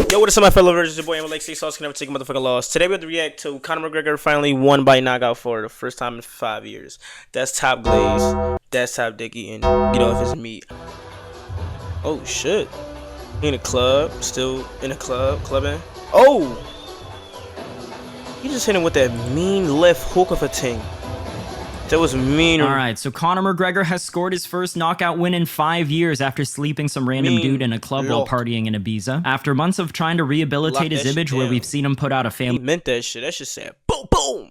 Yo, what is up, my fellow versions? Your boy, I'm Alexi Sauce, can never take a motherfucking loss. Today we have to react to Conor McGregor finally won by knockout for the first time in 5 years. That's top glaze. That's top dick eating. Get off his meat. Oh shit. He in a club, still in a club, clubbing. Oh! He just hit him with that mean left hook of a thing. That was mean. Alright, so Conor McGregor has scored his first knockout win in 5 years after sleeping some random dude in a club while partying in Ibiza. After months of trying to rehabilitate his image, where we've seen him put out a family he meant that shit. That shit said boom boom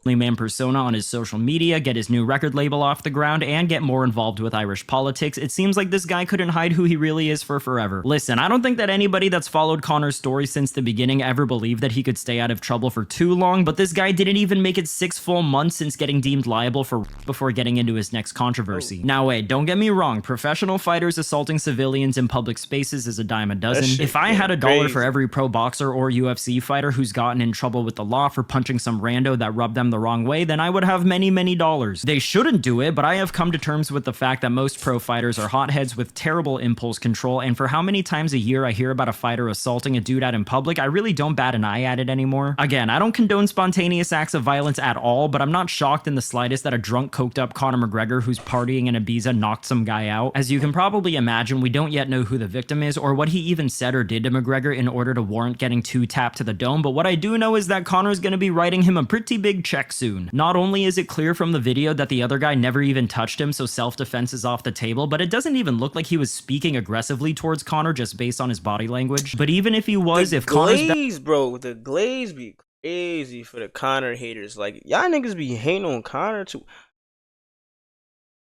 man persona on his social media, get his new record label off the ground, and get more involved with Irish politics, it seems like this guy couldn't hide who he really is for forever. Listen, I don't think that anybody that's followed Conor's story since the beginning ever believed that he could stay out of trouble for too long, but this guy didn't even make it 6 full months since getting deemed liable for before getting into his next controversy. Now wait, don't get me wrong, professional fighters assaulting civilians in public spaces is a dime a dozen. If I had $1 for every pro boxer or UFC fighter who's gotten in trouble with the law for punching some rando that rubbed them the wrong way, then I would have many dollars. They shouldn't do it, but I have come to terms with the fact that most pro fighters are hotheads with terrible impulse control, and for how many times a year I hear about a fighter assaulting a dude out in public, I really don't bat an eye at it anymore. Again, I don't condone spontaneous acts of violence at all, but I'm not shocked in the slightest that a drunk, coked up Conor McGregor who's partying in Ibiza knocked some guy out. As you can probably imagine, we don't yet know who the victim is or what he even said or did to McGregor in order to warrant getting 2 tapped to the dome, but what I do know is that Conor's gonna be writing him a pretty big check soon. Not only is it clear from the video that the other guy never even touched him, so self-defense is off the table, but it doesn't even look like he was speaking aggressively towards Conor just based on his body language. But even if he was, if Conor's the glaze be crazy for the Conor haters. Like, y'all niggas be hating on Conor too.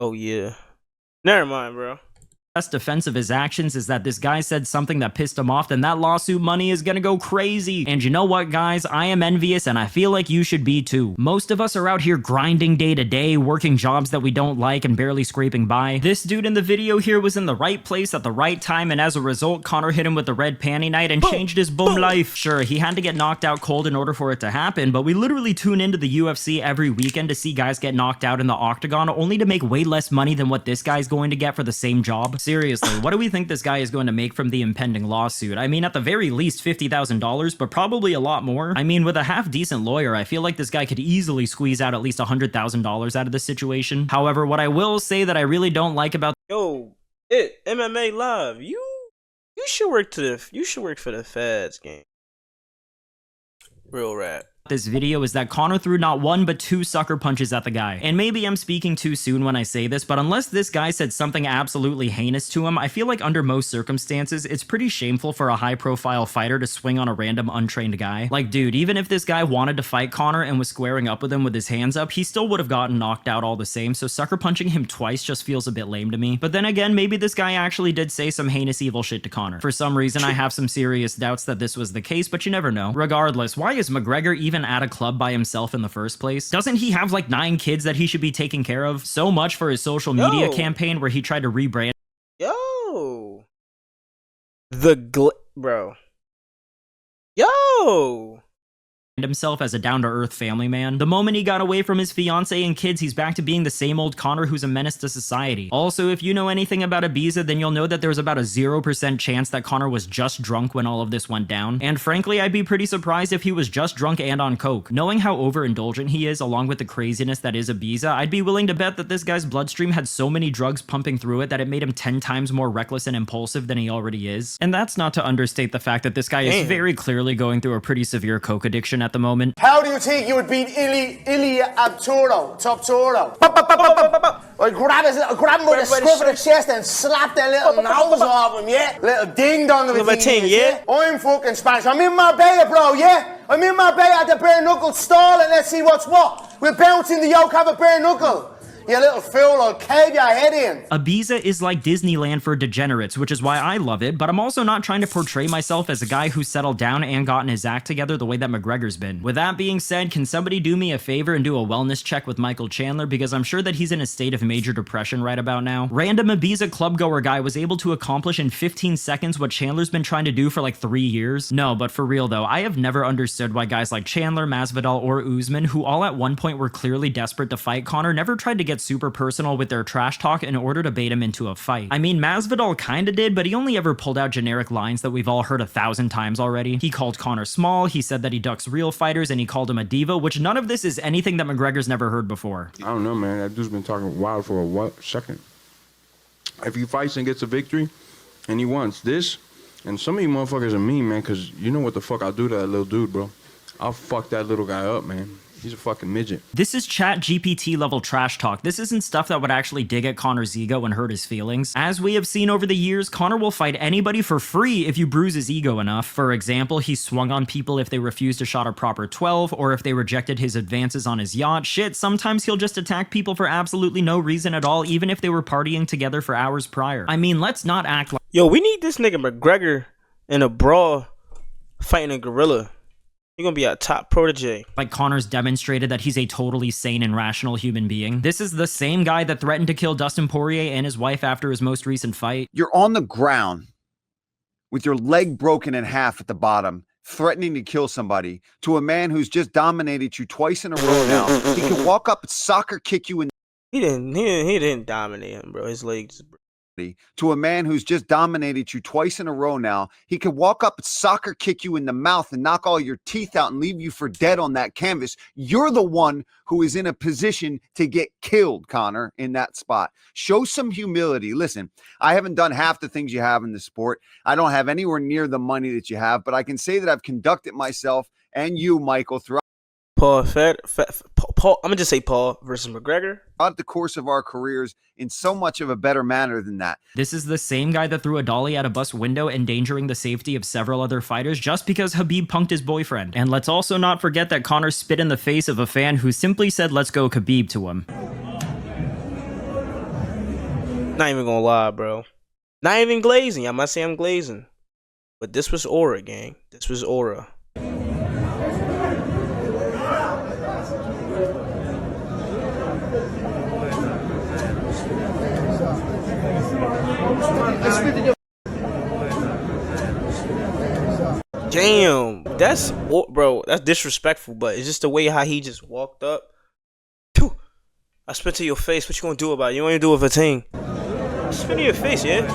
Oh yeah. Never mind, bro. Best defense of his actions is that this guy said something that pissed him off, then that lawsuit money is gonna go crazy. And you know what, guys? I am envious, and I feel like you should be too. Most of us are out here grinding day to day, working jobs that we don't like and barely scraping by. This dude in the video here was in the right place at the right time, and as a result, Conor hit him with the red panty night and changed his bum life. Sure, he had to get knocked out cold in order for it to happen, but we literally tune into the UFC every weekend to see guys get knocked out in the octagon only to make way less money than what this guy's going to get for the same job. Seriously, what do we think this guy is going to make from the impending lawsuit? I mean, at the very least $50,000, but probably a lot more. I mean, with a half-decent lawyer, I feel like this guy could easily squeeze out at least $100,000 out of this situation. However, what I will say that I really don't like about MMA Live, you should work for the feds, game. Real rap. This video is that Conor threw not 1 but 2 sucker punches at the guy. And maybe I'm speaking too soon when I say this, but unless this guy said something absolutely heinous to him, I feel like under most circumstances, it's pretty shameful for a high-profile fighter to swing on a random untrained guy. Like, dude, even if this guy wanted to fight Conor and was squaring up with him with his hands up, he still would have gotten knocked out all the same, so sucker punching him twice just feels a bit lame to me. But then again, maybe this guy actually did say some heinous evil shit to Conor. For some reason, I have some serious doubts that this was the case, but you never know. Regardless, why is McGregor even at a club by himself in the first place? Doesn't he have like 9 kids that he should be taking care of? So much for his social media campaign where he tried to rebrand. Yo. Bro. Yo. Himself as a down-to-earth family man. The moment he got away from his fiance and kids, he's back to being the same old Conor who's a menace to society. Also, if you know anything about Ibiza, then you'll know that there was about a 0% chance that Conor was just drunk when all of this went down. And frankly, I'd be pretty surprised if he was just drunk and on coke. Knowing how overindulgent he is, along with the craziness that is Ibiza, I'd be willing to bet that this guy's bloodstream had so many drugs pumping through it that it made him 10 times more reckless and impulsive than he already is. And that's not to understate the fact that this guy is very clearly going through a pretty severe coke addiction at the moment. How do you think you would beat Ilya Abturo, Toptoro? I grab him by the scruff of the chest and slap that little nose off him, yeah? Little ding-dong of a thing, yeah? I'm fucking Spanish. I'm in Marbella, bro, yeah? I'm in Marbella at the bare knuckle stall and let's see what's what. We're bouncing the yoke, have a bare knuckle. You little fool, I'll cave your head in. Ibiza is like Disneyland for degenerates, which is why I love it, but I'm also not trying to portray myself as a guy who settled down and gotten his act together the way that McGregor's been. With that being said, can somebody do me a favor and do a wellness check with Michael Chandler, because I'm sure that he's in a state of major depression right about now. Random Ibiza clubgoer guy was able to accomplish in 15 seconds what Chandler's been trying to do for like 3 years. No, but for real though, I have never understood why guys like Chandler, Masvidal, or Usman, who all at one point were clearly desperate to fight Conor, never tried to get get super personal with their trash talk in order to bait him into a fight. I mean, Masvidal kinda did, but he only ever pulled out generic lines that we've all heard 1,000 times already. He called Conor small, he said that he ducks real fighters, and he called him a diva, which none of this is anything that McGregor's never heard before. I don't know, man. That dude's been talking wild for a second. If he fights and gets a victory, and he wants this, and some of you motherfuckers are mean, man, because you know what the fuck I'll do to that little dude, bro. I'll fuck that little guy up, man. He's a fucking midget. This is chat GPT level trash talk. This isn't stuff that would actually dig at Conor's ego and hurt his feelings. As we have seen over the years, Conor will fight anybody for free if you bruise his ego enough. For example, he swung on people if they refused to shot a proper 12, or if they rejected his advances on his yacht. Shit, sometimes he'll just attack people for absolutely no reason at all, even if they were partying together for hours prior. I mean, let's not act like— Yo, we need this nigga McGregor in a brawl fighting a gorilla. You're gonna be a top protege. Like Conor's demonstrated that he's a totally sane and rational human being. This is the same guy that threatened to kill Dustin Poirier and his wife after his most recent fight. You're on the ground with your leg broken in half at the bottom, threatening to kill somebody, to a man who's just dominated you twice in a row now. He can walk up and soccer kick you in He didn't dominate him, bro. His legs. to a man who's just dominated you twice in a row now. He could walk up and soccer kick you in the mouth and knock all your teeth out and leave you for dead on that canvas. You're the one who is in a position to get killed, Conor, in that spot. Show some humility. Listen, I haven't done half the things you have in the sport. I don't have anywhere near the money that you have, but I can say that I've conducted myself and you, Michael, throughout Paul, I'm gonna just say Paul versus McGregor. the course of our careers in so much of a better manner than that. This is the same guy that threw a dolly at a bus window, endangering the safety of several other fighters just because Khabib punked his boyfriend. And let's also not forget that Conor spit in the face of a fan who simply said, "Let's go Khabib" to him. Not even gonna lie, bro. Not even glazing. I might say I'm glazing. But this was aura, gang. This was aura. Damn, bro, that's disrespectful, but it's just the way how he just walked up. Phew, I spit to your face. What you gonna do about it? You ain't do it for team. Spit in your face, yeah?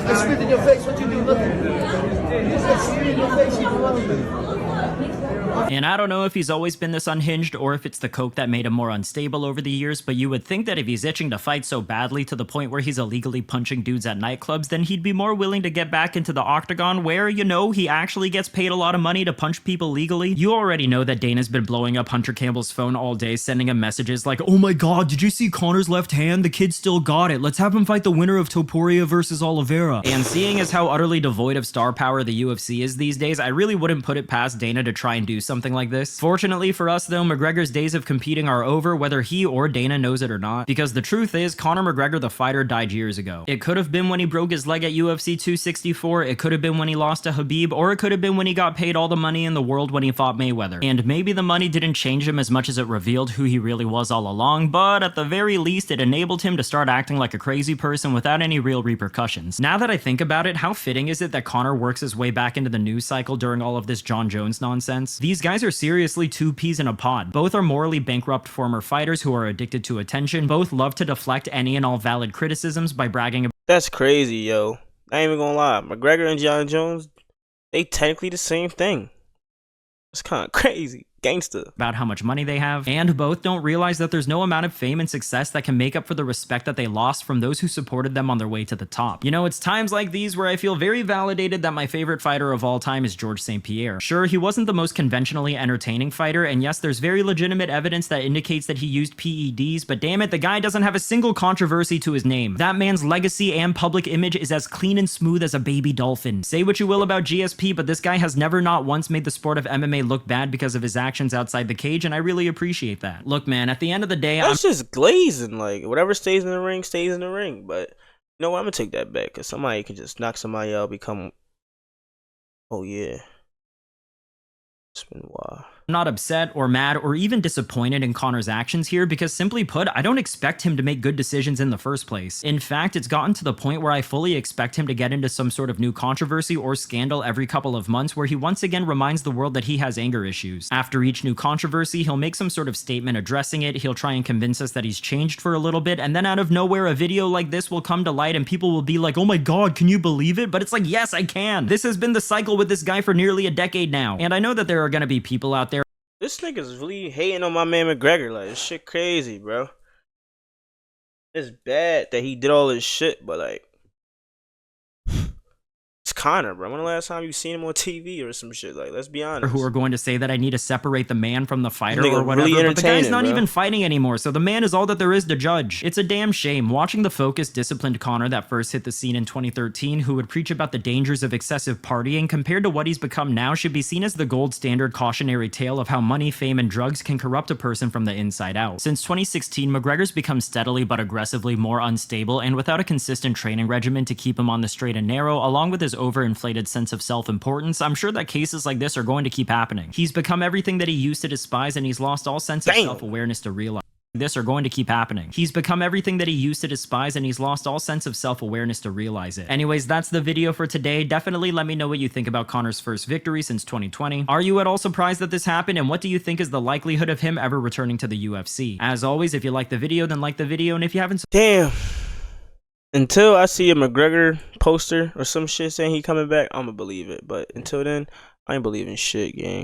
I spit in your face. What you do? Nothing. You said spit in your face. You do nothing. And I don't know if he's always been this unhinged or if it's the coke that made him more unstable over the years, but you would think that if he's itching to fight so badly to the point where he's illegally punching dudes at nightclubs, then he'd be more willing to get back into the octagon where, you know, he actually gets paid a lot of money to punch people legally. You already know that Dana's been blowing up Hunter Campbell's phone all day, sending him messages like, "Oh my god, did you see Conor's left hand? The kid still got it. Let's have him fight the winner of Topuria versus Oliveira." And seeing as how utterly devoid of star power the UFC is these days, I really wouldn't put it past Dana to try and do something like this. Fortunately for us though, McGregor's days of competing are over, whether he or Dana knows it or not, because the truth is, Conor McGregor the fighter died years ago. It could have been when he broke his leg at UFC 264, it could have been when he lost to Khabib, or it could have been when he got paid all the money in the world when he fought Mayweather. And maybe the money didn't change him as much as it revealed who he really was all along, but at the very least it enabled him to start acting like a crazy person without any real repercussions. Now that I think about it, how fitting is it that Conor works his way back into the news cycle during all of this Jon Jones nonsense? These guys are seriously two peas in a pod. Both are morally bankrupt former fighters who are addicted to attention. Both love to deflect any and all valid criticisms by bragging about— That's crazy, yo. I ain't even gonna lie. McGregor and Jon Jones, they technically the same thing. It's kind of crazy. Gangster. About how much money they have, and both don't realize that there's no amount of fame and success that can make up for the respect that they lost from those who supported them on their way to the top. You know, it's times like these where I feel very validated that my favorite fighter of all time is Georges St. Pierre. Sure, he wasn't the most conventionally entertaining fighter, and yes, there's very legitimate evidence that indicates that he used PEDs, but damn it, the guy doesn't have a single controversy to his name. That man's legacy and public image is as clean and smooth as a baby dolphin. Say what you will about GSP, but this guy has never not once made the sport of MMA look bad because of his actions outside the cage, and I really appreciate that. Look, man, at the end of the day, that's just glazing. Like, whatever stays in the ring, stays in the ring. But you know what? I'm gonna take that back, because somebody can just knock somebody out, become, oh yeah, it's been wild. I'm not upset or mad or even disappointed in Conor's actions here because simply put, I don't expect him to make good decisions in the first place. In fact, it's gotten to the point where I fully expect him to get into some sort of new controversy or scandal every couple of months where he once again reminds the world that he has anger issues. After each new controversy, he'll make some sort of statement addressing it, he'll try and convince us that he's changed for a little bit, and then out of nowhere a video like this will come to light and people will be like, oh my god, can you believe it? But it's like, yes, I can. This has been the cycle with this guy for nearly a decade now. And I know that there are gonna be people out there. This nigga's really hating on my man McGregor. Like, this shit crazy, bro. It's bad that he did all this shit, but like, it's Conor, bro. When the last time you seen him on TV or some shit? Like, let's be honest. Who are going to say that I need to separate the man from the fighter Nigga, or whatever, really but the guy's not bro. even fighting anymore, so the man is all that there is to judge. It's a damn shame. Watching the focused, disciplined Conor that first hit the scene in 2013, who would preach about the dangers of excessive partying, compared to what he's become now, should be seen as the gold standard cautionary tale of how money, fame, and drugs can corrupt a person from the inside out. Since 2016, McGregor's become steadily but aggressively more unstable, and without a consistent training regimen to keep him on the straight and narrow, along with his overinflated sense of self-importance, I'm sure that cases like this are going to keep happening. He's become everything that he used to despise, and he's lost all sense of self-awareness to realize this are going to keep happening. He's become everything that he used to despise, and he's lost all sense of self-awareness to realize it. Anyways, that's the video for today. Definitely let me know what you think about Conor's first victory since 2020. Are you at all surprised that this happened, and what do you think is the likelihood of him ever returning to the UFC? As always, if you like the video, then like the video, and if you haven't... Damn. Until I see a McGregor poster or some shit saying he coming back, I'ma believe it. But until then, I ain't believing shit, gang.